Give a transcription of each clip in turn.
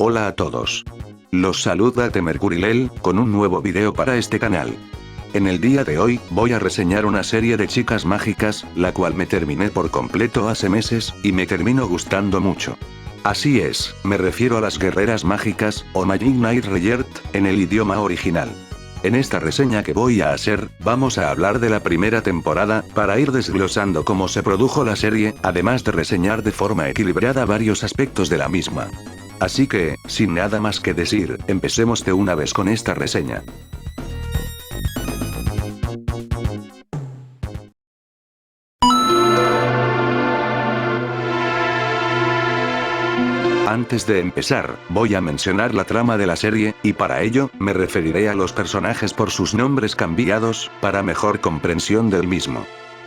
Hola a todos. Los saluda Temercurilel, con un nuevo video para este canal. En el día de hoy, voy a reseñar una serie de chicas mágicas, la cual me terminé por completo hace meses, y me terminó gustando mucho. Así es, me refiero a las guerreras mágicas, o Magic Knight Reject, en el idioma original. En esta reseña que voy a hacer, vamos a hablar de la primera temporada, para ir desglosando cómo se produjo la serie, además de reseñar de forma equilibrada varios aspectos de la misma. Así que, sin nada más que decir, empecemos de una vez con esta reseña. Antes de empezar, voy a mencionar la trama de la serie, y para ello, me referiré a los personajes por sus nombres cambiados, para mejor comprensión del mismo.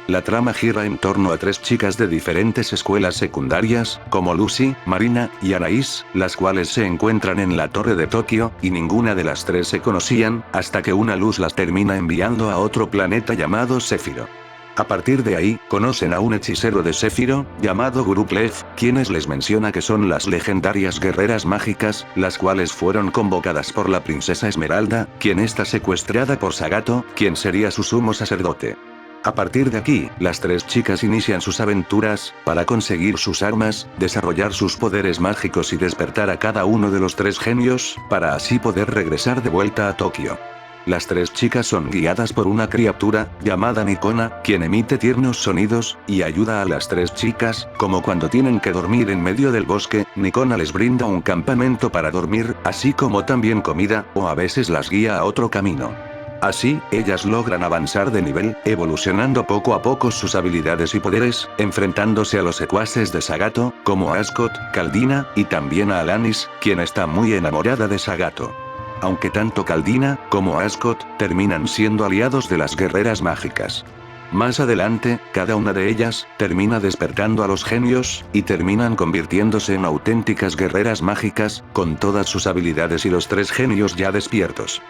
La trama gira en torno a tres chicas de diferentes escuelas secundarias, como Lucy, Marina, y Anais, las cuales se encuentran en la Torre de Tokio, y ninguna de las tres se conocían, hasta que una luz las termina enviando a otro planeta llamado Céfiro. A partir de ahí, conocen a un hechicero de Céfiro, llamado Guruplev, quienes les menciona que son las legendarias guerreras mágicas, las cuales fueron convocadas por la princesa Esmeralda, quien está secuestrada por Sagato, quien sería su sumo sacerdote. A partir de aquí, las tres chicas inician sus aventuras, para conseguir sus armas, desarrollar sus poderes mágicos y despertar a cada uno de los tres genios, para así poder regresar de vuelta a Tokio. Las tres chicas son guiadas por una criatura, llamada Nikona, quien emite tiernos sonidos, y ayuda a las tres chicas, como cuando tienen que dormir en medio del bosque, Nikona les brinda un campamento para dormir, así como también comida, o a veces las guía a otro camino. Así, ellas logran avanzar de nivel, evolucionando poco a poco sus habilidades y poderes, enfrentándose a los secuaces de Sagato, como Ascot, Caldina, y también a Alanis, quien está muy enamorada de Sagato. Aunque tanto Caldina, como Ascot, terminan siendo aliados de las guerreras mágicas. Más adelante, cada una de ellas, termina despertando a los genios, y terminan convirtiéndose en auténticas guerreras mágicas, con todas sus habilidades y los tres genios ya despiertos.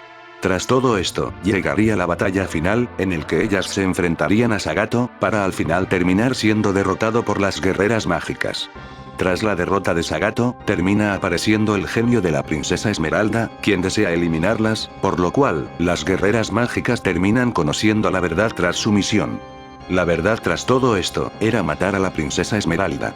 Tras todo esto, llegaría la batalla final, en el que ellas se enfrentarían a Sagato, para al final terminar siendo derrotado por las guerreras mágicas. Tras la derrota de Sagato, termina apareciendo el genio de la princesa Esmeralda, quien desea eliminarlas, por lo cual, las guerreras mágicas terminan conociendo la verdad tras su misión. La verdad tras todo esto, era matar a la princesa Esmeralda.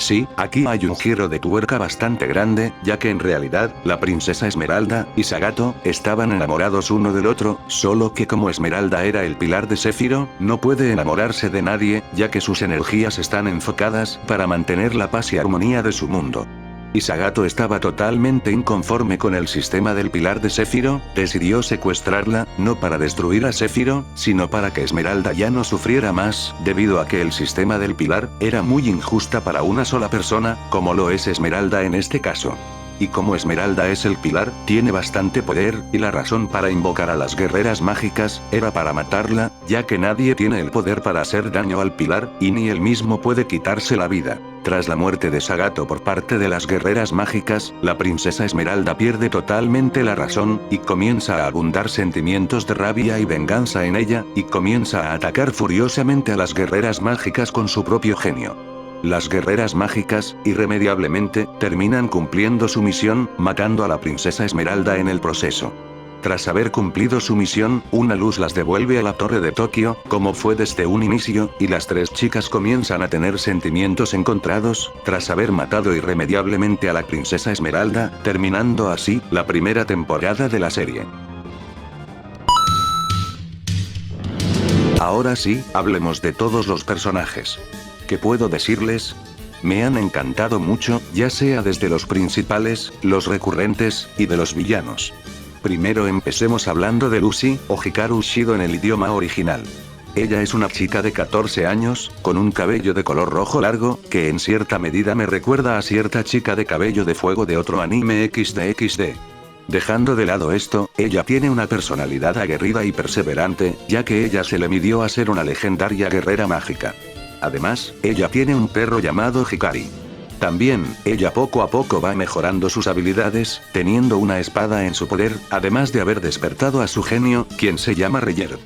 Sí, aquí hay un giro de tuerca bastante grande, ya que en realidad, la princesa Esmeralda y Sagato estaban enamorados uno del otro, solo que como Esmeralda era el pilar de Céfiro, no puede enamorarse de nadie, ya que sus energías están enfocadas para mantener la paz y armonía de su mundo. Y Sagato estaba totalmente inconforme con el sistema del pilar de Céfiro, decidió secuestrarla, no para destruir a Céfiro, sino para que Esmeralda ya no sufriera más, debido a que el sistema del pilar, era muy injusta para una sola persona, como lo es Esmeralda en este caso. Y como Esmeralda es el pilar, tiene bastante poder, y la razón para invocar a las guerreras mágicas, era para matarla, ya que nadie tiene el poder para hacer daño al pilar, y ni él mismo puede quitarse la vida. Tras la muerte de Sagato por parte de las guerreras mágicas, la princesa Esmeralda pierde totalmente la razón, y comienza a abundar sentimientos de rabia y venganza en ella, y comienza a atacar furiosamente a las guerreras mágicas con su propio genio. Las guerreras mágicas, irremediablemente, terminan cumpliendo su misión, matando a la princesa Esmeralda en el proceso. Tras haber cumplido su misión, una luz las devuelve a la Torre de Tokio, como fue desde un inicio, y las tres chicas comienzan a tener sentimientos encontrados, tras haber matado irremediablemente a la princesa Esmeralda, terminando así, la primera temporada de la serie. Ahora sí, hablemos de todos los personajes. ¿Qué puedo decirles? Me han encantado mucho, ya sea desde los principales, los recurrentes, y de los villanos. Primero empecemos hablando de Lucy, o Hikaru Shido en el idioma original. Ella es una chica de 14 años, con un cabello de color rojo largo, que en cierta medida me recuerda a cierta chica de cabello de fuego de otro anime XD. Dejando de lado esto, ella tiene una personalidad aguerrida y perseverante, ya que ella se le midió a ser una legendaria guerrera mágica. Además, ella tiene un perro llamado Hikari. También, ella poco a poco va mejorando sus habilidades, teniendo una espada en su poder, además de haber despertado a su genio, quien se llama Reyer.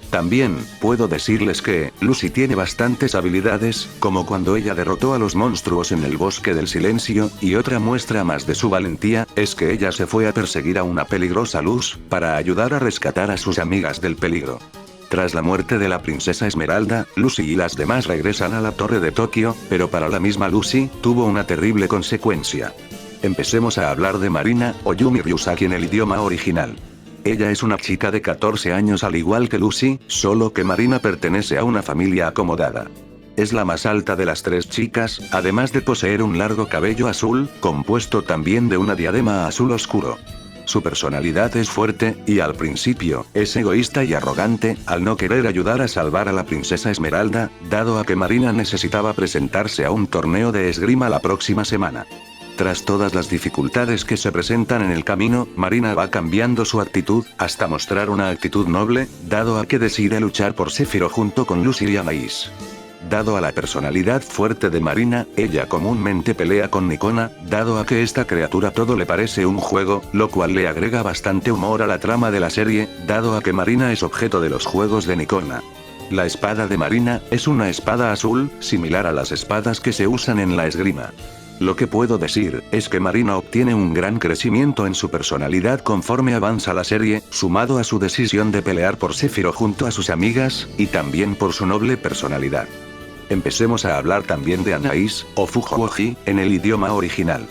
También, puedo decirles que, Lucy tiene bastantes habilidades, como cuando ella derrotó a los monstruos en el bosque del silencio, y otra muestra más de su valentía, es que ella se fue a perseguir a una peligrosa luz, para ayudar a rescatar a sus amigas del peligro. Tras la muerte de la princesa Esmeralda, Lucy y las demás regresan a la torre de Tokio, pero para la misma Lucy, tuvo una terrible consecuencia. Empecemos a hablar de Marina, o Yumi Ryusaki en el idioma original. Ella es una chica de 14 años al igual que Lucy, solo que Marina pertenece a una familia acomodada. Es la más alta de las tres chicas, además de poseer un largo cabello azul, compuesto también de una diadema azul oscuro. Su personalidad es fuerte, y al principio, es egoísta y arrogante, al no querer ayudar a salvar a la princesa Esmeralda, dado a que Marina necesitaba presentarse a un torneo de esgrima la próxima semana. Tras todas las dificultades que se presentan en el camino, Marina va cambiando su actitud, hasta mostrar una actitud noble, dado a que decide luchar por Sephiroth junto con Lucy y Anais. Dado a la personalidad fuerte de Marina, ella comúnmente pelea con Nikona, dado a que esta criatura todo le parece un juego, lo cual le agrega bastante humor a la trama de la serie, dado a que Marina es objeto de los juegos de Nikona. La espada de Marina, es una espada azul, similar a las espadas que se usan en la esgrima. Lo que puedo decir, es que Marina obtiene un gran crecimiento en su personalidad conforme avanza la serie, sumado a su decisión de pelear por Sephiroth junto a sus amigas, y también por su noble personalidad. Empecemos a hablar también de Anais, o Fujoji, en el idioma original.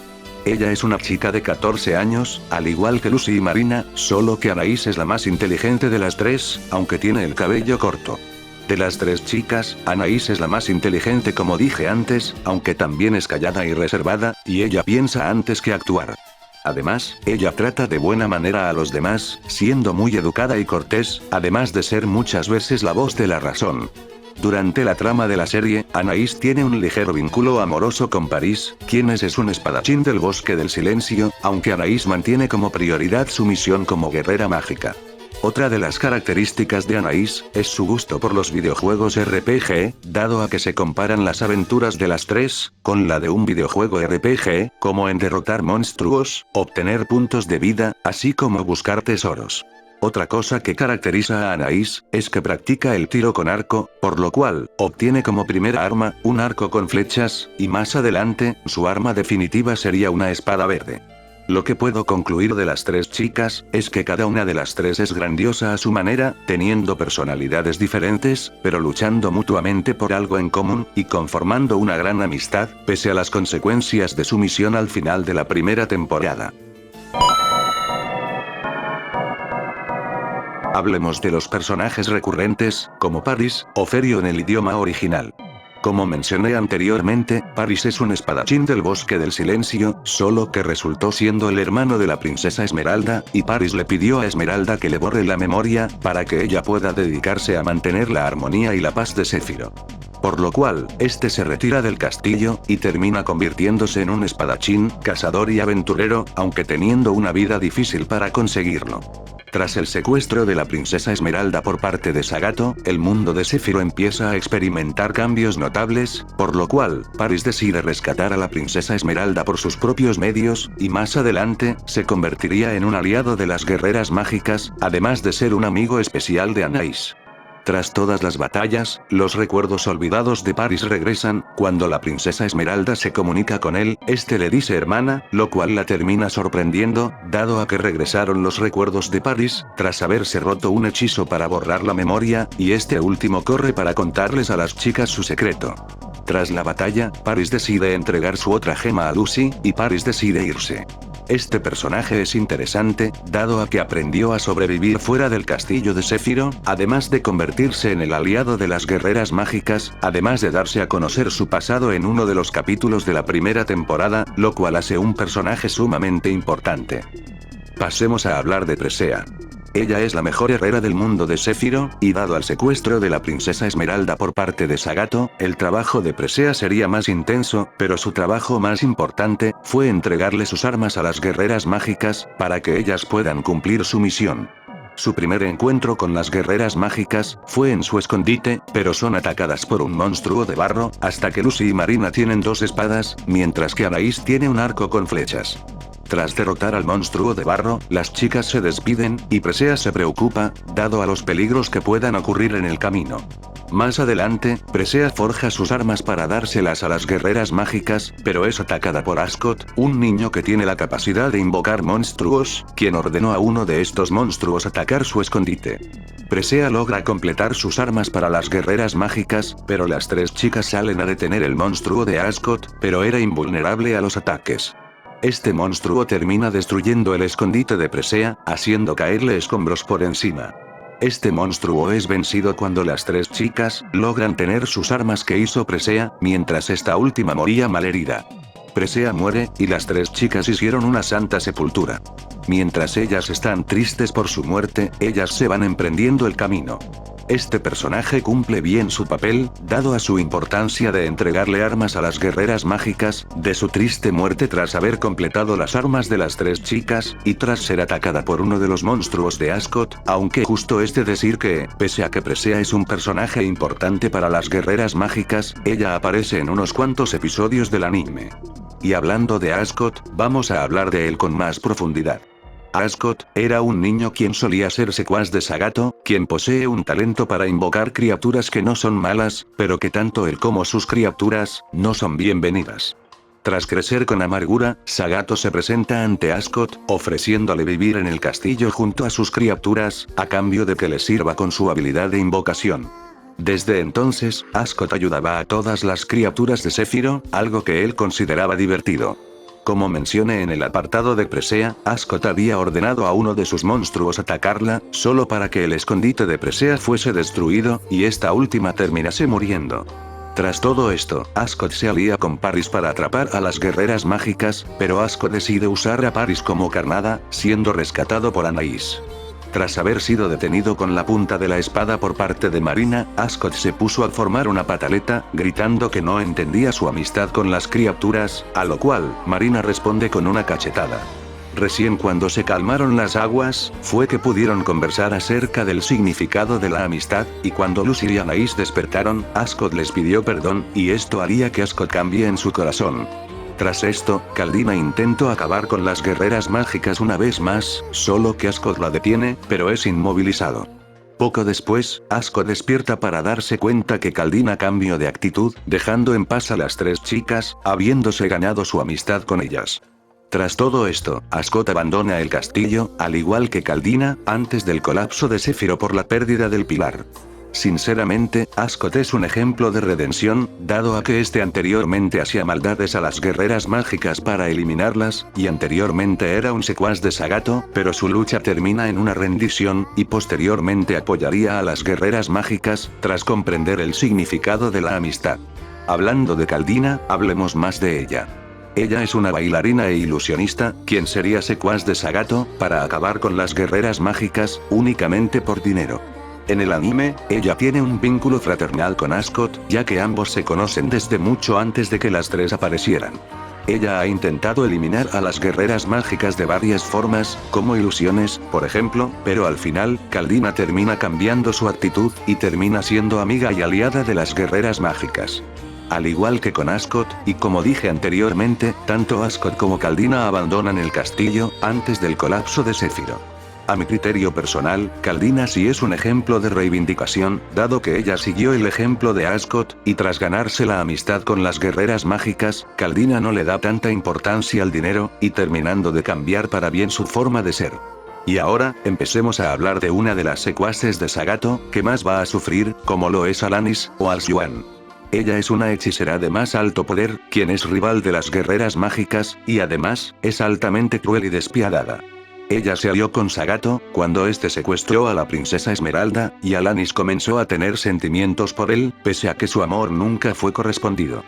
Ella es una chica de 14 años, al igual que Lucy y Marina, solo que Anais es la más inteligente de las tres, aunque tiene el cabello corto. De las tres chicas, Anais es la más inteligente como dije antes, aunque también es callada y reservada, y ella piensa antes que actuar. Además, ella trata de buena manera a los demás, siendo muy educada y cortés, además de ser muchas veces la voz de la razón. Durante la trama de la serie, Anais tiene un ligero vínculo amoroso con Paris, quien es un espadachín del bosque del silencio, aunque Anais mantiene como prioridad su misión como guerrera mágica. Otra de las características de Anais, es su gusto por los videojuegos RPG, dado a que se comparan las aventuras de las tres, con la de un videojuego RPG, como en derrotar monstruos, obtener puntos de vida, así como buscar tesoros. Otra cosa que caracteriza a Anais, es que practica el tiro con arco, por lo cual, obtiene como primera arma, un arco con flechas, y más adelante, su arma definitiva sería una espada verde. Lo que puedo concluir de las tres chicas, es que cada una de las tres es grandiosa a su manera, teniendo personalidades diferentes, pero luchando mutuamente por algo en común, y conformando una gran amistad, pese a las consecuencias de su misión al final de la primera temporada. Hablemos de los personajes recurrentes, como Paris, o Ferio en el idioma original. Como mencioné anteriormente, Paris es un espadachín del bosque del silencio, solo que resultó siendo el hermano de la princesa Esmeralda, y Paris le pidió a Esmeralda que le borre la memoria, para que ella pueda dedicarse a mantener la armonía y la paz de Sephiroth. Por lo cual, este se retira del castillo, y termina convirtiéndose en un espadachín, cazador y aventurero, aunque teniendo una vida difícil para conseguirlo. Tras el secuestro de la princesa Esmeralda por parte de Sagato, el mundo de Sephiroth empieza a experimentar cambios notables, por lo cual, Paris decide rescatar a la princesa Esmeralda por sus propios medios, y más adelante, se convertiría en un aliado de las guerreras mágicas, además de ser un amigo especial de Anais. Tras todas las batallas, los recuerdos olvidados de Paris regresan, cuando la princesa Esmeralda se comunica con él, este le dice hermana, lo cual la termina sorprendiendo, dado a que regresaron los recuerdos de Paris, tras haberse roto un hechizo para borrar la memoria, y este último corre para contarles a las chicas su secreto. Tras la batalla, Paris decide entregar su otra gema a Lucy, y Paris decide irse. Este personaje es interesante, dado a que aprendió a sobrevivir fuera del castillo de Sephiroth, además de convertirse en el aliado de las guerreras mágicas, además de darse a conocer su pasado en uno de los capítulos de la primera temporada, lo cual hace un personaje sumamente importante. Pasemos a hablar de Presea. Ella es la mejor herrera del mundo de Sephiroth, y dado al secuestro de la princesa Esmeralda por parte de Sagato, el trabajo de Presea sería más intenso, pero su trabajo más importante, fue entregarle sus armas a las guerreras mágicas, para que ellas puedan cumplir su misión. Su primer encuentro con las guerreras mágicas, fue en su escondite, pero son atacadas por un monstruo de barro, hasta que Lucy y Marina tienen dos espadas, mientras que Anais tiene un arco con flechas. Tras derrotar al monstruo de barro, las chicas se despiden, y Presea se preocupa, dado a los peligros que puedan ocurrir en el camino. Más adelante, Presea forja sus armas para dárselas a las guerreras mágicas, pero es atacada por Ascot, un niño que tiene la capacidad de invocar monstruos, quien ordenó a uno de estos monstruos atacar su escondite. Presea logra completar sus armas para las guerreras mágicas, pero las tres chicas salen a detener el monstruo de Ascot, pero era invulnerable a los ataques. Este monstruo termina destruyendo el escondite de Presea, haciendo caerle escombros por encima. Este monstruo es vencido cuando las tres chicas logran tener sus armas que hizo Presea, mientras esta última moría malherida. Presea muere, y las tres chicas hicieron una santa sepultura. Mientras ellas están tristes por su muerte, ellas se van emprendiendo el camino. Este personaje cumple bien su papel, dado a su importancia de entregarle armas a las guerreras mágicas, de su triste muerte tras haber completado las armas de las tres chicas, y tras ser atacada por uno de los monstruos de Ascot, aunque justo es de decir que, pese a que Presea es un personaje importante para las guerreras mágicas, ella aparece en unos cuantos episodios del anime. Y hablando de Ascot, vamos a hablar de él con más profundidad. Ascot era un niño quien solía ser secuaz de Sagato, quien posee un talento para invocar criaturas que no son malas, pero que tanto él como sus criaturas no son bienvenidas. Tras crecer con amargura, Sagato se presenta ante Ascot, ofreciéndole vivir en el castillo junto a sus criaturas, a cambio de que le sirva con su habilidad de invocación. Desde entonces, Ascot ayudaba a todas las criaturas de Céfiro, algo que él consideraba divertido. Como mencioné en el apartado de Presea, Ascot había ordenado a uno de sus monstruos atacarla, solo para que el escondite de Presea fuese destruido, y esta última terminase muriendo. Tras todo esto, Ascot se alía con Paris para atrapar a las guerreras mágicas, pero Ascot decide usar a Paris como carnada, siendo rescatado por Anais. Tras haber sido detenido con la punta de la espada por parte de Marina, Ascot se puso a formar una pataleta, gritando que no entendía su amistad con las criaturas, a lo cual, Marina responde con una cachetada. Recién cuando se calmaron las aguas, fue que pudieron conversar acerca del significado de la amistad, y cuando Lucy y Anais despertaron, Ascot les pidió perdón, y esto haría que Ascot cambie en su corazón. Tras esto, Caldina intentó acabar con las guerreras mágicas una vez más, solo que Ascot la detiene, pero es inmovilizado. Poco después, Ascot despierta para darse cuenta que Caldina cambió de actitud, dejando en paz a las tres chicas, habiéndose ganado su amistad con ellas. Tras todo esto, Ascot abandona el castillo, al igual que Caldina, antes del colapso de Céfiro por la pérdida del pilar. Sinceramente, Ascot es un ejemplo de redención, dado a que este anteriormente hacía maldades a las guerreras mágicas para eliminarlas, y anteriormente era un secuaz de Sagato, pero su lucha termina en una rendición, y posteriormente apoyaría a las guerreras mágicas, tras comprender el significado de la amistad. Hablando de Caldina, hablemos más de ella. Ella es una bailarina e ilusionista, quien sería secuaz de Sagato, para acabar con las guerreras mágicas, únicamente por dinero. En el anime, ella tiene un vínculo fraternal con Ascot, ya que ambos se conocen desde mucho antes de que las tres aparecieran. Ella ha intentado eliminar a las guerreras mágicas de varias formas, como ilusiones, por ejemplo, pero al final, Caldina termina cambiando su actitud, y termina siendo amiga y aliada de las guerreras mágicas. Al igual que con Ascot, y como dije anteriormente, tanto Ascot como Caldina abandonan el castillo, antes del colapso de Céfiro. A mi criterio personal, Caldina sí es un ejemplo de reivindicación, dado que ella siguió el ejemplo de Ascot, y tras ganarse la amistad con las guerreras mágicas, Caldina no le da tanta importancia al dinero, y terminando de cambiar para bien su forma de ser. Y ahora, empecemos a hablar de una de las secuaces de Sagato, que más va a sufrir, como lo es Alanis, o Alcyone. Ella es una hechicera de más alto poder, quien es rival de las guerreras mágicas, y además, es altamente cruel y despiadada. Ella se alió con Sagato, cuando este secuestró a la princesa Esmeralda, y Alanis comenzó a tener sentimientos por él, pese a que su amor nunca fue correspondido.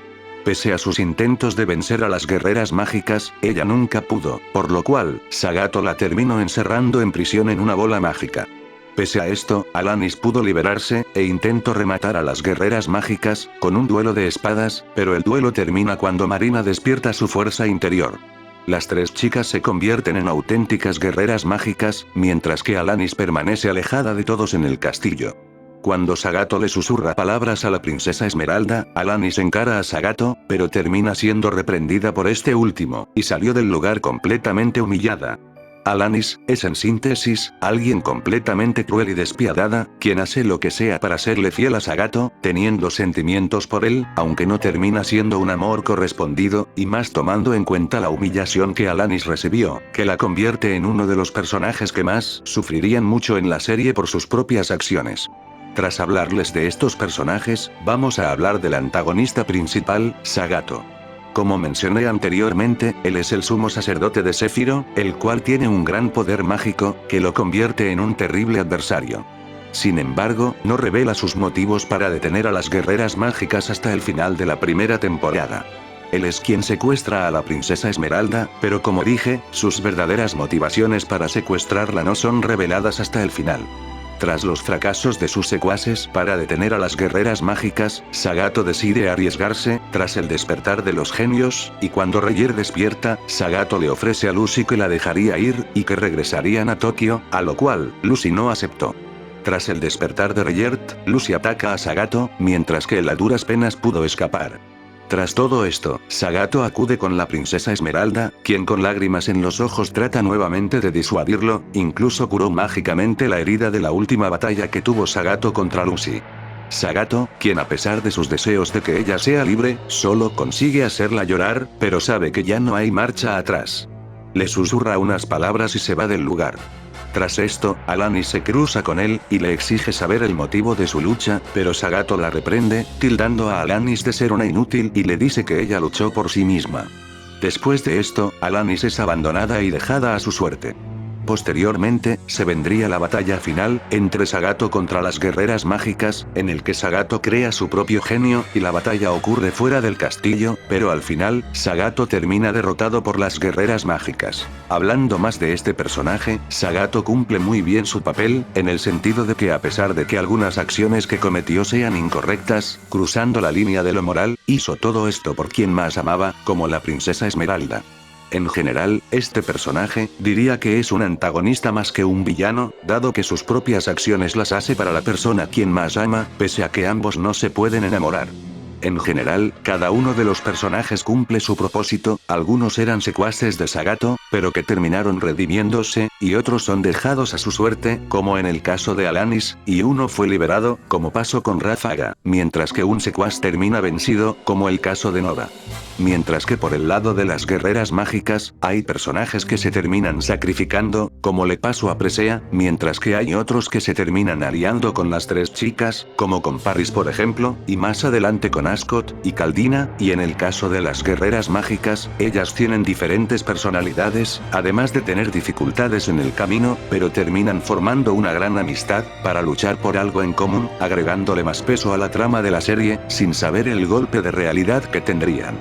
Pese a sus intentos de vencer a las guerreras mágicas, ella nunca pudo, por lo cual, Sagato la terminó encerrando en prisión en una bola mágica. Pese a esto, Alanis pudo liberarse, e intentó rematar a las guerreras mágicas, con un duelo de espadas, pero el duelo termina cuando Marina despierta su fuerza interior. Las tres chicas se convierten en auténticas guerreras mágicas, mientras que Alanis permanece alejada de todos en el castillo. Cuando Sagato le susurra palabras a la princesa Esmeralda, Alanis encara a Sagato, pero termina siendo reprendida por este último, y salió del lugar completamente humillada. Alanis, es en síntesis, alguien completamente cruel y despiadada, quien hace lo que sea para serle fiel a Sagato, teniendo sentimientos por él, aunque no termina siendo un amor correspondido, y más tomando en cuenta la humillación que Alanis recibió, que la convierte en uno de los personajes que más sufrirían mucho en la serie por sus propias acciones. Tras hablarles de estos personajes, vamos a hablar del antagonista principal, Sagato. Como mencioné anteriormente, él es el sumo sacerdote de Séfiro, el cual tiene un gran poder mágico, que lo convierte en un terrible adversario. Sin embargo, no revela sus motivos para detener a las guerreras mágicas hasta el final de la primera temporada. Él es quien secuestra a la princesa Esmeralda, pero como dije, sus verdaderas motivaciones para secuestrarla no son reveladas hasta el final. Tras los fracasos de sus secuaces para detener a las guerreras mágicas, Sagato decide arriesgarse, tras el despertar de los genios, y cuando Reyer despierta, Sagato le ofrece a Lucy que la dejaría ir, y que regresarían a Tokio, a lo cual, Lucy no aceptó. Tras el despertar de Reyert, Lucy ataca a Sagato, mientras que él a duras penas pudo escapar. Tras todo esto, Sagato acude con la princesa Esmeralda, quien con lágrimas en los ojos trata nuevamente de disuadirlo, incluso curó mágicamente la herida de la última batalla que tuvo Sagato contra Lucy. Sagato, quien a pesar de sus deseos de que ella sea libre, solo consigue hacerla llorar, pero sabe que ya no hay marcha atrás. Le susurra unas palabras y se va del lugar. Tras esto, Alanis se cruza con él, y le exige saber el motivo de su lucha, pero Sagato la reprende, tildando a Alanis de ser una inútil y le dice que ella luchó por sí misma. Después de esto, Alanis es abandonada y dejada a su suerte. Posteriormente, se vendría la batalla final, entre Sagato contra las guerreras mágicas, en el que Sagato crea su propio genio, y la batalla ocurre fuera del castillo, pero al final, Sagato termina derrotado por las guerreras mágicas. Hablando más de este personaje, Sagato cumple muy bien su papel, en el sentido de que a pesar de que algunas acciones que cometió sean incorrectas, cruzando la línea de lo moral, hizo todo esto por quien más amaba, como la princesa Esmeralda. En general, este personaje, diría que es un antagonista más que un villano, dado que sus propias acciones las hace para la persona quien más ama, pese a que ambos no se pueden enamorar. En general, cada uno de los personajes cumple su propósito, algunos eran secuaces de Sagato, pero que terminaron redimiéndose, y otros son dejados a su suerte, como en el caso de Alanis, y uno fue liberado, como pasó con Ráfaga, mientras que un secuaz termina vencido, como el caso de Nova. Mientras que por el lado de las guerreras mágicas, hay personajes que se terminan sacrificando, como le pasó a Presea, mientras que hay otros que se terminan aliando con las tres chicas, como con Paris por ejemplo, y más adelante con Ascot y Caldina, y en el caso de las guerreras mágicas, ellas tienen diferentes personalidades, además de tener dificultades en el camino, pero terminan formando una gran amistad, para luchar por algo en común, agregándole más peso a la trama de la serie, sin saber el golpe de realidad que tendrían.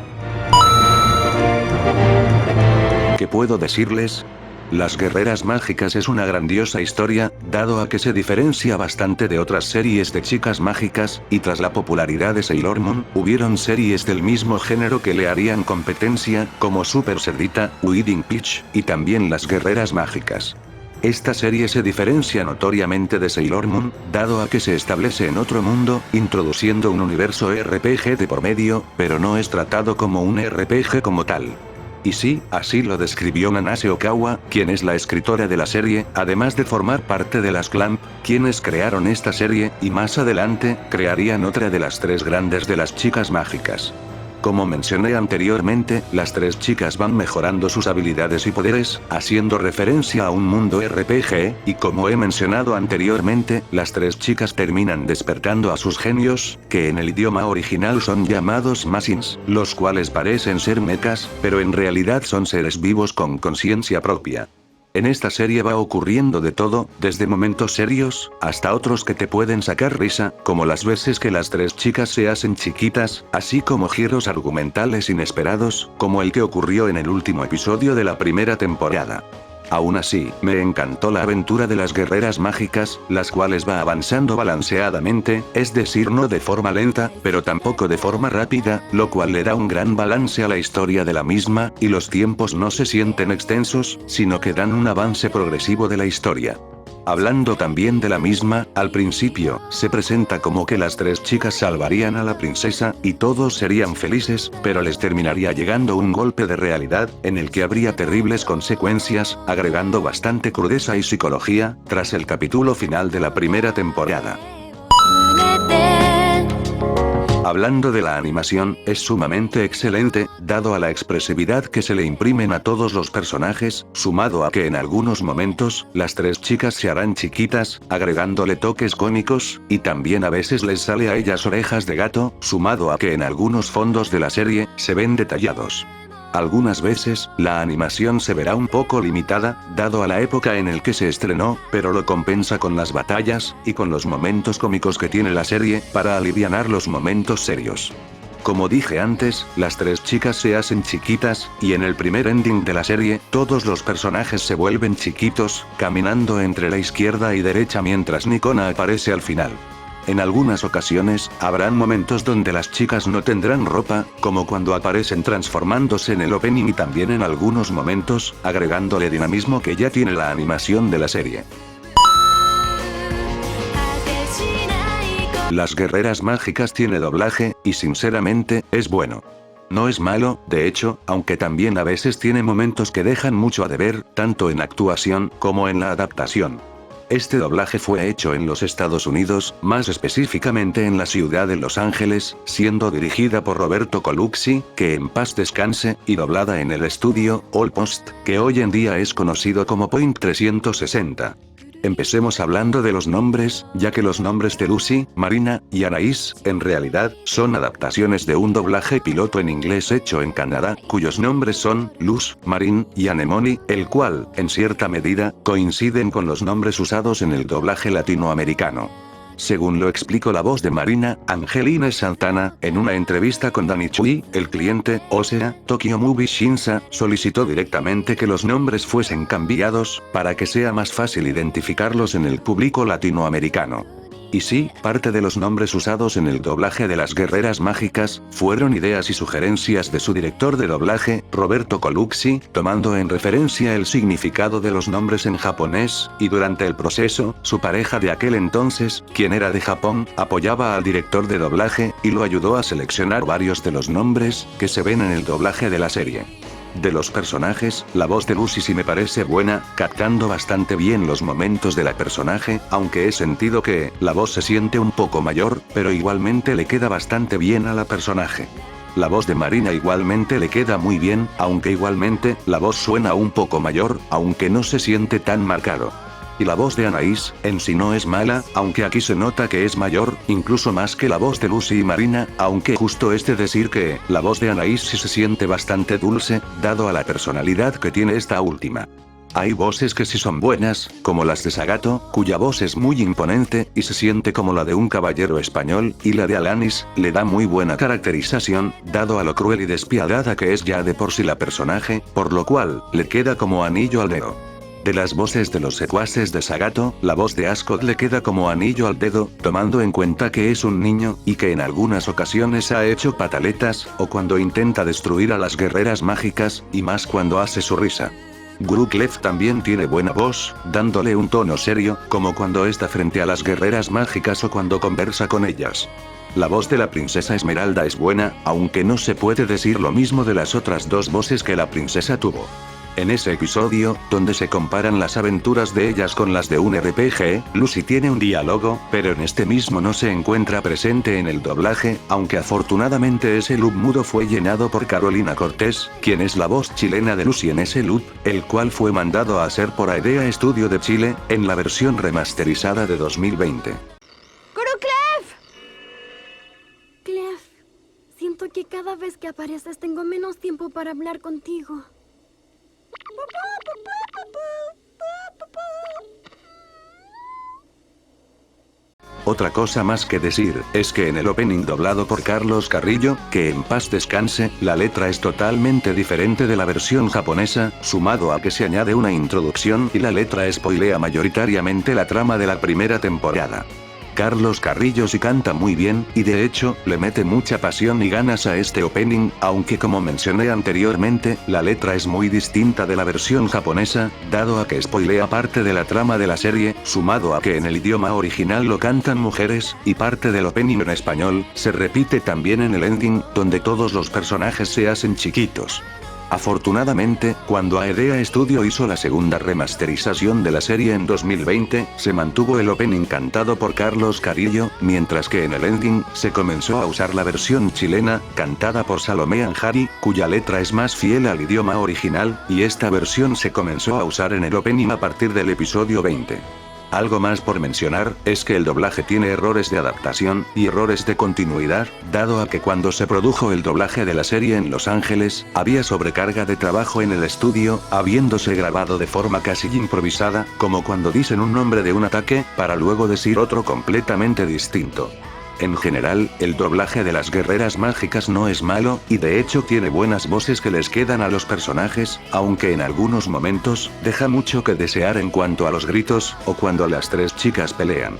¿Qué puedo decirles? Las Guerreras Mágicas es una grandiosa historia, dado a que se diferencia bastante de otras series de chicas mágicas, y tras la popularidad de Sailor Moon, hubieron series del mismo género que le harían competencia, como Super Cerdita, Wedding Peach, y también Las Guerreras Mágicas. Esta serie se diferencia notoriamente de Sailor Moon, dado a que se establece en otro mundo, introduciendo un universo RPG de por medio, pero no es tratado como un RPG como tal. Y sí, así lo describió Nanase Okawa, quien es la escritora de la serie, además de formar parte de las Clamp, quienes crearon esta serie, y más adelante, crearían otra de las tres grandes de las chicas mágicas. Como mencioné anteriormente, las tres chicas van mejorando sus habilidades y poderes, haciendo referencia a un mundo RPG, y como he mencionado anteriormente, las tres chicas terminan despertando a sus genios, que en el idioma original son llamados Machines, los cuales parecen ser mechas, pero en realidad son seres vivos con conciencia propia. En esta serie va ocurriendo de todo, desde momentos serios, hasta otros que te pueden sacar risa, como las veces que las tres chicas se hacen chiquitas, así como giros argumentales inesperados, como el que ocurrió en el último episodio de la primera temporada. Aún así, me encantó la aventura de las guerreras mágicas, las cuales va avanzando balanceadamente, es decir, no de forma lenta, pero tampoco de forma rápida, lo cual le da un gran balance a la historia de la misma, y los tiempos no se sienten extensos, sino que dan un avance progresivo de la historia. Hablando también de la misma, al principio, se presenta como que las tres chicas salvarían a la princesa, y todos serían felices, pero les terminaría llegando un golpe de realidad, en el que habría terribles consecuencias, agregando bastante crudeza y psicología, tras el capítulo final de la primera temporada. Hablando de la animación, es sumamente excelente, dado a la expresividad que se le imprimen a todos los personajes, sumado a que en algunos momentos, las tres chicas se harán chiquitas, agregándole toques cómicos, y también a veces les sale a ellas orejas de gato, sumado a que en algunos fondos de la serie, se ven detallados. Algunas veces, la animación se verá un poco limitada, dado a la época en el que se estrenó, pero lo compensa con las batallas, y con los momentos cómicos que tiene la serie, para alivianar los momentos serios. Como dije antes, las tres chicas se hacen chiquitas, y en el primer ending de la serie, todos los personajes se vuelven chiquitos, caminando entre la izquierda y derecha mientras Nikona aparece al final. En algunas ocasiones, habrán momentos donde las chicas no tendrán ropa, como cuando aparecen transformándose en el opening, y también en algunos momentos, agregándole dinamismo que ya tiene la animación de la serie. Las guerreras mágicas tiene doblaje, y sinceramente, es bueno. No es malo, de hecho, aunque también a veces tiene momentos que dejan mucho a deber, tanto en actuación, como en la adaptación. Este doblaje fue hecho en los Estados Unidos, más específicamente en la ciudad de Los Ángeles, siendo dirigida por Roberto Colucci, que en paz descanse, y doblada en el estudio All Post, que hoy en día es conocido como Point 360. Empecemos hablando de los nombres, ya que los nombres de Lucy, Marina, y Anaís, en realidad, son adaptaciones de un doblaje piloto en inglés hecho en Canadá, cuyos nombres son Luz, Marine, y Anemone, el cual, en cierta medida, coinciden con los nombres usados en el doblaje latinoamericano. Según lo explicó la voz de Marina, Angelina Santana, en una entrevista con Danny Chui, el cliente, o sea, Tokyo Movie Shinsa, solicitó directamente que los nombres fuesen cambiados, para que sea más fácil identificarlos en el público latinoamericano. Y sí, parte de los nombres usados en el doblaje de las guerreras mágicas, fueron ideas y sugerencias de su director de doblaje, Roberto Colucci, tomando en referencia el significado de los nombres en japonés, y durante el proceso, su pareja de aquel entonces, quien era de Japón, apoyaba al director de doblaje, y lo ayudó a seleccionar varios de los nombres, que se ven en el doblaje de la serie. De los personajes, la voz de Lucy sí me parece buena, captando bastante bien los momentos de la personaje, aunque he sentido que, la voz se siente un poco mayor, pero igualmente le queda bastante bien a la personaje. La voz de Marina igualmente le queda muy bien, aunque igualmente, la voz suena un poco mayor, aunque no se siente tan marcado. Y la voz de Anaís, en sí no es mala, aunque aquí se nota que es mayor, incluso más que la voz de Lucy y Marina, aunque justo es de decir que, la voz de Anaís sí se siente bastante dulce, dado a la personalidad que tiene esta última. Hay voces que sí son buenas, como las de Sagato, cuya voz es muy imponente, y se siente como la de un caballero español, y la de Alanis, le da muy buena caracterización, dado a lo cruel y despiadada que es ya de por sí la personaje, por lo cual, le queda como anillo al dedo. De las voces de los secuaces de Sagato, la voz de Ascot le queda como anillo al dedo, tomando en cuenta que es un niño, y que en algunas ocasiones ha hecho pataletas, o cuando intenta destruir a las guerreras mágicas, y más cuando hace su risa. Gru Clef también tiene buena voz, dándole un tono serio, como cuando está frente a las guerreras mágicas o cuando conversa con ellas. La voz de la princesa Esmeralda es buena, aunque no se puede decir lo mismo de las otras dos voces que la princesa tuvo. En ese episodio, donde se comparan las aventuras de ellas con las de un RPG, Lucy tiene un diálogo, pero en este mismo no se encuentra presente en el doblaje, aunque afortunadamente ese loop mudo fue llenado por Carolina Cortés, quien es la voz chilena de Lucy en ese loop, el cual fue mandado a hacer por Aidea Studio de Chile, en la versión remasterizada de 2020. ¡Clef! Clef, siento que cada vez que apareces tengo menos tiempo para hablar contigo. Otra cosa más que decir, es que en el opening doblado por Carlos Carrillo, que en paz descanse, la letra es totalmente diferente de la versión japonesa, sumado a que se añade una introducción y la letra spoilea mayoritariamente la trama de la primera temporada. Carlos Carrillo sí canta muy bien, y de hecho, le mete mucha pasión y ganas a este opening, aunque como mencioné anteriormente, la letra es muy distinta de la versión japonesa, dado a que spoilea parte de la trama de la serie, sumado a que en el idioma original lo cantan mujeres, y parte del opening en español, se repite también en el ending, donde todos los personajes se hacen chiquitos. Afortunadamente, cuando Aedea Studio hizo la segunda remasterización de la serie en 2020, se mantuvo el opening cantado por Carlos Carrillo, mientras que en el ending, se comenzó a usar la versión chilena, cantada por Salomé Anjari, cuya letra es más fiel al idioma original, y esta versión se comenzó a usar en el opening a partir del episodio 20. Algo más por mencionar, es que el doblaje tiene errores de adaptación, y errores de continuidad, dado a que cuando se produjo el doblaje de la serie en Los Ángeles, había sobrecarga de trabajo en el estudio, habiéndose grabado de forma casi improvisada, como cuando dicen un nombre de un ataque, para luego decir otro completamente distinto. En general, el doblaje de las guerreras mágicas no es malo, y de hecho tiene buenas voces que les quedan a los personajes, aunque en algunos momentos, deja mucho que desear en cuanto a los gritos, o cuando las tres chicas pelean.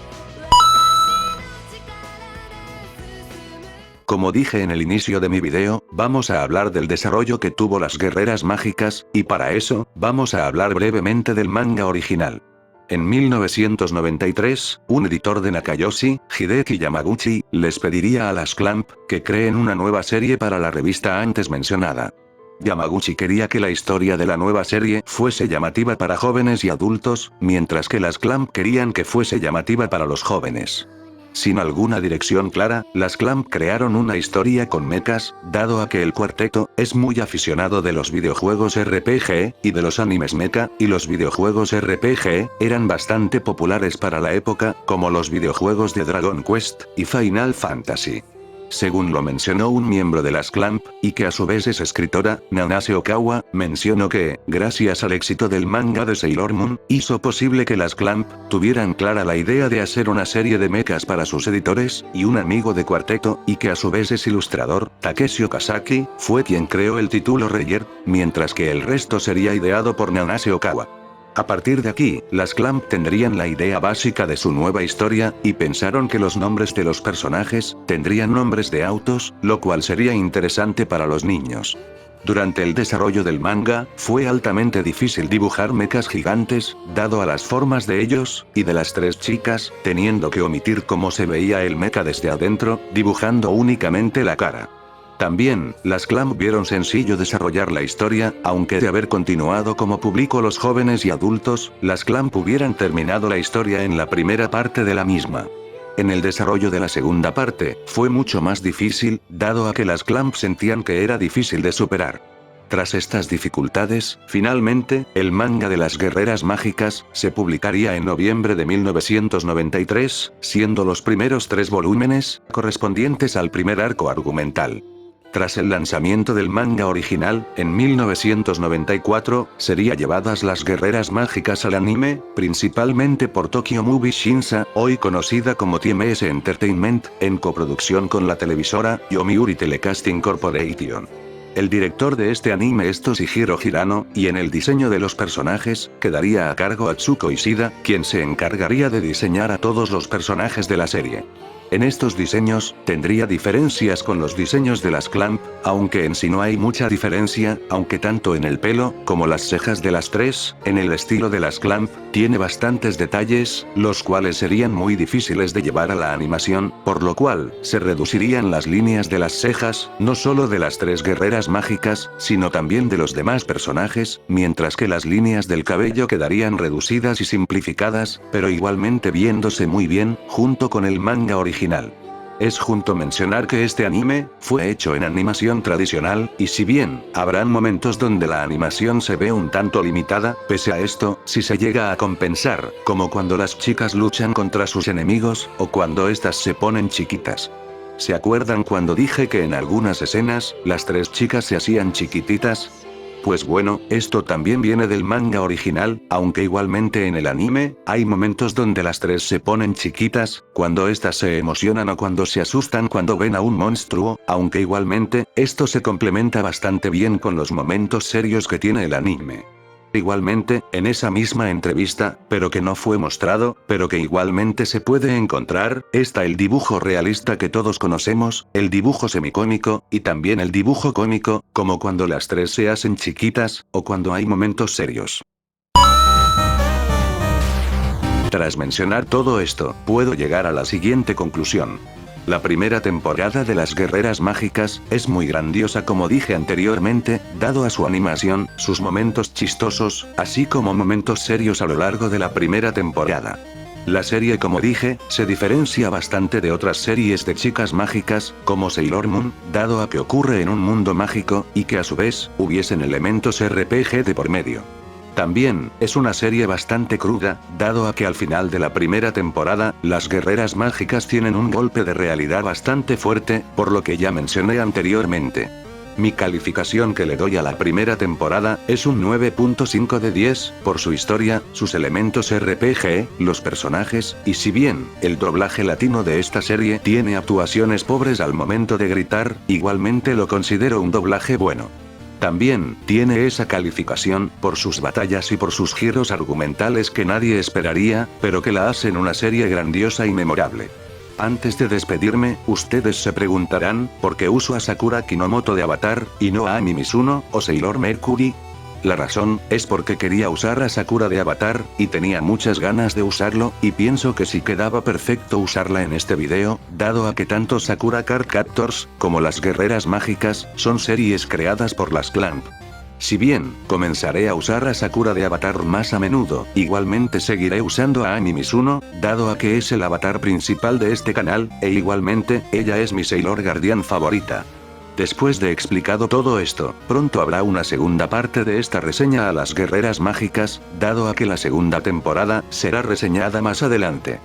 Como dije en el inicio de mi video, vamos a hablar del desarrollo que tuvo las guerreras mágicas, y para eso, vamos a hablar brevemente del manga original. En 1993, un editor de Nakayoshi, Hideki Yamaguchi, les pediría a las Clamp que creen una nueva serie para la revista antes mencionada. Yamaguchi quería que la historia de la nueva serie fuese llamativa para jóvenes y adultos, mientras que las Clamp querían que fuese llamativa para los jóvenes. Sin alguna dirección clara, las Clamp crearon una historia con mechas, dado a que el cuarteto es muy aficionado de los videojuegos RPG, y de los animes mecha, y los videojuegos RPG eran bastante populares para la época, como los videojuegos de Dragon Quest y Final Fantasy. Según lo mencionó un miembro de las Clamp, y que a su vez es escritora, Nanase Okawa, mencionó que, gracias al éxito del manga de Sailor Moon, hizo posible que las Clamp tuvieran clara la idea de hacer una serie de mechas para sus editores, y un amigo de cuarteto, y que a su vez es ilustrador, Takeshi Okazaki, fue quien creó el título Reyer, mientras que el resto sería ideado por Nanase Okawa. A partir de aquí, las Clamp tendrían la idea básica de su nueva historia, y pensaron que los nombres de los personajes tendrían nombres de autos, lo cual sería interesante para los niños. Durante el desarrollo del manga, fue altamente difícil dibujar mechas gigantes, dado a las formas de ellos, y de las tres chicas, teniendo que omitir cómo se veía el mecha desde adentro, dibujando únicamente la cara. También, las Clamp vieron sencillo desarrollar la historia, aunque de haber continuado como público los jóvenes y adultos, las Clamp hubieran terminado la historia en la primera parte de la misma. En el desarrollo de la segunda parte, fue mucho más difícil, dado a que las Clamp sentían que era difícil de superar. Tras estas dificultades, finalmente, el manga de las guerreras mágicas, se publicaría en noviembre de 1993, siendo los primeros 3 volúmenes, correspondientes al primer arco argumental. Tras el lanzamiento del manga original, en 1994, sería llevadas las guerreras mágicas al anime, principalmente por Tokyo Movie Shinsa, hoy conocida como TMS Entertainment, en coproducción con la televisora Yomiuri Telecasting Corporation. El director de este anime es Toshihiro Hirano, y en el diseño de los personajes, quedaría a cargo Atsuko Ishida, quien se encargaría de diseñar a todos los personajes de la serie. En estos diseños, tendría diferencias con los diseños de las Clamp, aunque en sí no hay mucha diferencia, aunque tanto en el pelo, como las cejas de las tres, en el estilo de las Clamp, tiene bastantes detalles, los cuales serían muy difíciles de llevar a la animación, por lo cual, se reducirían las líneas de las cejas, no solo de las tres guerreras mágicas, sino también de los demás personajes, mientras que las líneas del cabello quedarían reducidas y simplificadas, pero igualmente viéndose muy bien, junto con el manga original. Es justo mencionar que este anime, fue hecho en animación tradicional, y si bien, habrán momentos donde la animación se ve un tanto limitada, pese a esto, sí se llega a compensar, como cuando las chicas luchan contra sus enemigos, o cuando estas se ponen chiquitas. ¿Se acuerdan cuando dije que en algunas escenas, las tres chicas se hacían chiquititas? Pues bueno, esto también viene del manga original, aunque igualmente en el anime, hay momentos donde las tres se ponen chiquitas, cuando estas se emocionan o cuando se asustan cuando ven a un monstruo, aunque igualmente, esto se complementa bastante bien con los momentos serios que tiene el anime. Igualmente, en esa misma entrevista, pero que no fue mostrado, pero que igualmente se puede encontrar, está el dibujo realista que todos conocemos, el dibujo semicómico, y también el dibujo cómico, como cuando las tres se hacen chiquitas, o cuando hay momentos serios. Tras mencionar todo esto, puedo llegar a la siguiente conclusión. La primera temporada de Las Guerreras Mágicas es muy grandiosa como dije anteriormente, dado a su animación, sus momentos chistosos, así como momentos serios a lo largo de la primera temporada. La serie, como dije, se diferencia bastante de otras series de chicas mágicas, como Sailor Moon, dado a que ocurre en un mundo mágico, y que a su vez, hubiesen elementos RPG de por medio. También, es una serie bastante cruda, dado a que al final de la primera temporada, las guerreras mágicas tienen un golpe de realidad bastante fuerte, por lo que ya mencioné anteriormente. Mi calificación que le doy a la primera temporada, es un 9.5 de 10, por su historia, sus elementos RPG, los personajes, y si bien, el doblaje latino de esta serie tiene actuaciones pobres al momento de gritar, igualmente lo considero un doblaje bueno. También, tiene esa calificación, por sus batallas y por sus giros argumentales que nadie esperaría, pero que la hacen una serie grandiosa y memorable. Antes de despedirme, ustedes se preguntarán, ¿por qué uso a Sakura Kinomoto de Avatar, y no a Ami Mizuno, o Sailor Mercury? La razón, es porque quería usar a Sakura de Avatar, y tenía muchas ganas de usarlo, y pienso que sí quedaba perfecto usarla en este video, dado a que tanto Sakura Card Captors, como Las Guerreras Mágicas, son series creadas por las Clamp. Si bien, comenzaré a usar a Sakura de Avatar más a menudo, igualmente seguiré usando a Ami Mizuno, dado a que es el avatar principal de este canal, e igualmente, ella es mi Sailor Guardián favorita. Después de explicado todo esto, pronto habrá una segunda parte de esta reseña a Las Guerreras Mágicas, dado a que la segunda temporada será reseñada más adelante.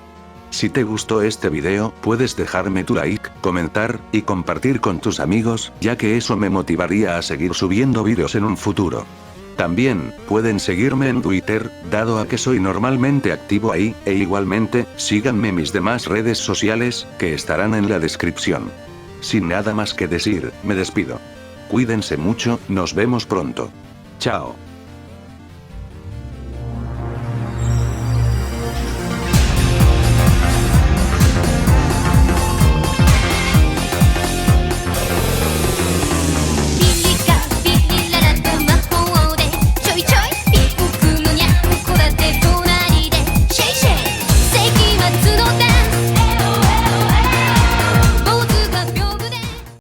Si te gustó este video, puedes dejarme tu like, comentar, y compartir con tus amigos, ya que eso me motivaría a seguir subiendo vídeos en un futuro. También, pueden seguirme en Twitter, dado a que soy normalmente activo ahí, e igualmente, síganme en mis demás redes sociales, que estarán en la descripción. Sin nada más que decir, me despido. Cuídense mucho, nos vemos pronto. Chao.